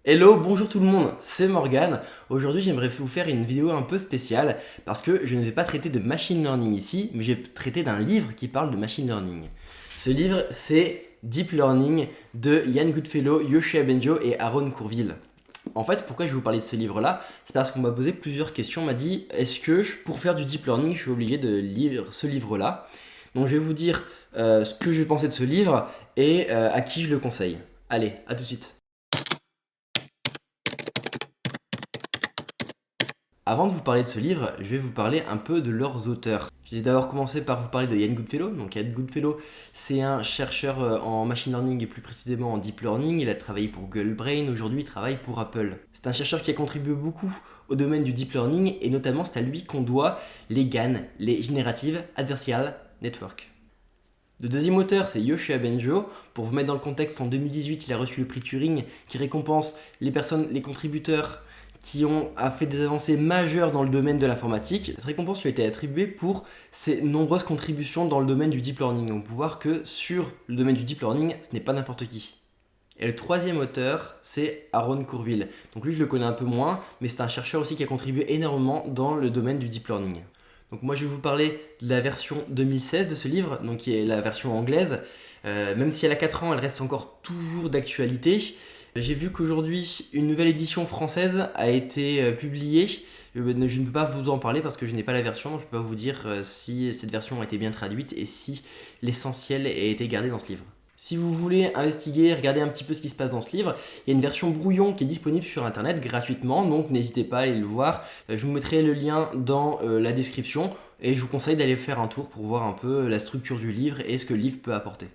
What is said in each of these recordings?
Hello, bonjour tout le monde, c'est Morgane. Aujourd'hui, j'aimerais vous faire une vidéo un peu spéciale parce que je ne vais pas traiter de machine learning ici, mais je vais traiter d'un livre qui parle de machine learning. Ce livre, c'est Deep Learning de Ian Goodfellow, Yoshua Bengio et Aaron Courville. En fait, pourquoi je vais vous parler de ce livre-là? C'est parce qu'on m'a posé plusieurs questions. On m'a dit, est-ce que pour faire du deep learning, je suis obligé de lire ce livre-là? Donc je vais vous dire ce que je pensais de ce livre et à qui je le conseille. Allez, à tout de suite. Avant de vous parler de ce livre, je vais vous parler un peu de leurs auteurs. Je vais d'abord commencer par vous parler de Ian Goodfellow. Donc Ian Goodfellow, c'est un chercheur en machine learning et plus précisément en deep learning. Il a travaillé pour Google Brain, aujourd'hui il travaille pour Apple. C'est un chercheur qui a contribué beaucoup au domaine du deep learning et notamment c'est à lui qu'on doit les GAN, les Generative Adversarial Network. Le deuxième auteur, c'est Yoshua Bengio. Pour vous mettre dans le contexte, en 2018, il a reçu le prix Turing qui récompense les contributeurs qui ont fait des avancées majeures dans le domaine de l'informatique. Cette récompense lui a été attribuée pour ses nombreuses contributions dans le domaine du deep learning. Donc, on peut voir que sur le domaine du deep learning, ce n'est pas n'importe qui. Et le troisième auteur, c'est Aaron Courville. Donc lui, je le connais un peu moins, mais c'est un chercheur aussi qui a contribué énormément dans le domaine du deep learning. Donc moi, je vais vous parler de la version 2016 de ce livre, donc qui est la version anglaise. Même si elle a 4 ans, elle reste encore toujours d'actualité. J'ai vu qu'aujourd'hui, une nouvelle édition française a été publiée. Je ne peux pas vous en parler parce que je n'ai pas la version, donc je ne peux pas vous dire si cette version a été bien traduite et si l'essentiel a été gardé dans ce livre. Si vous voulez investiguer, regarder un petit peu ce qui se passe dans ce livre, il y a une version brouillon qui est disponible sur internet gratuitement, donc n'hésitez pas à aller le voir. Je vous mettrai le lien dans la description et je vous conseille d'aller faire un tour pour voir un peu la structure du livre et ce que le livre peut apporter.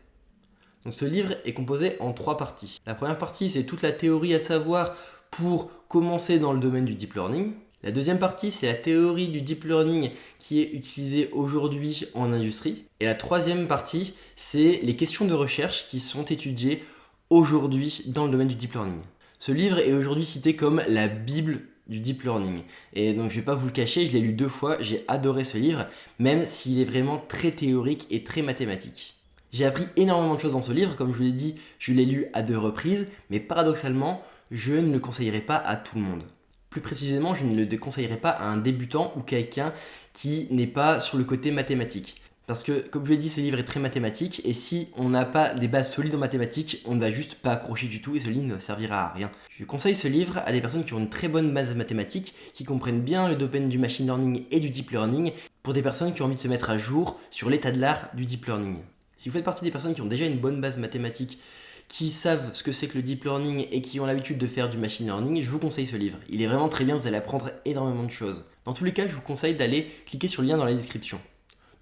Donc ce livre est composé en 3 parties. La première partie, c'est toute la théorie à savoir pour commencer dans le domaine du deep learning. La deuxième partie, c'est la théorie du deep learning qui est utilisée aujourd'hui en industrie. Et la troisième partie, c'est les questions de recherche qui sont étudiées aujourd'hui dans le domaine du deep learning. Ce livre est aujourd'hui cité comme la Bible du deep learning. Et donc je ne vais pas vous le cacher, je l'ai lu 2 fois, j'ai adoré ce livre, même s'il est vraiment très théorique et très mathématique. J'ai appris énormément de choses dans ce livre, comme je vous l'ai dit, je l'ai lu à 2 reprises, mais paradoxalement, je ne le conseillerais pas à tout le monde. Plus précisément, je ne le déconseillerais pas à un débutant ou quelqu'un qui n'est pas sur le côté mathématique. Parce que, comme je l'ai dit, ce livre est très mathématique et si on n'a pas des bases solides en mathématiques, on ne va juste pas accrocher du tout et ce livre ne servira à rien. Je conseille ce livre à des personnes qui ont une très bonne base mathématique, qui comprennent bien le domaine du machine learning et du deep learning, pour des personnes qui ont envie de se mettre à jour sur l'état de l'art du deep learning. Si vous faites partie des personnes qui ont déjà une bonne base mathématique, qui savent ce que c'est que le deep learning et qui ont l'habitude de faire du machine learning, je vous conseille ce livre. Il est vraiment très bien, vous allez apprendre énormément de choses. Dans tous les cas, je vous conseille d'aller cliquer sur le lien dans la description.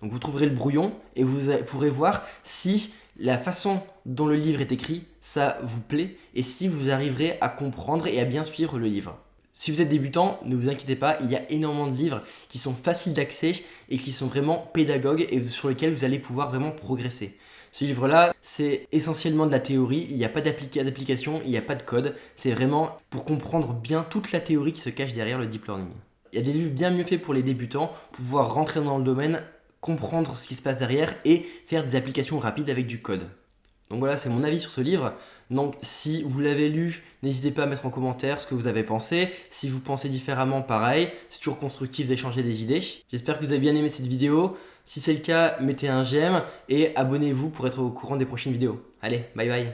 Donc vous trouverez le brouillon et vous pourrez voir si la façon dont le livre est écrit, ça vous plaît et si vous arriverez à comprendre et à bien suivre le livre. Si vous êtes débutant, ne vous inquiétez pas, il y a énormément de livres qui sont faciles d'accès et qui sont vraiment pédagogues et sur lesquels vous allez pouvoir vraiment progresser. Ce livre-là, c'est essentiellement de la théorie, il n'y a pas d'application, il n'y a pas de code, c'est vraiment pour comprendre bien toute la théorie qui se cache derrière le deep learning. Il y a des livres bien mieux faits pour les débutants, pour pouvoir rentrer dans le domaine, comprendre ce qui se passe derrière et faire des applications rapides avec du code. Donc voilà, c'est mon avis sur ce livre. Donc si vous l'avez lu, n'hésitez pas à mettre en commentaire ce que vous avez pensé. Si vous pensez différemment, pareil. C'est toujours constructif d'échanger des idées. J'espère que vous avez bien aimé cette vidéo. Si c'est le cas, mettez un j'aime et abonnez-vous pour être au courant des prochaines vidéos. Allez, bye bye.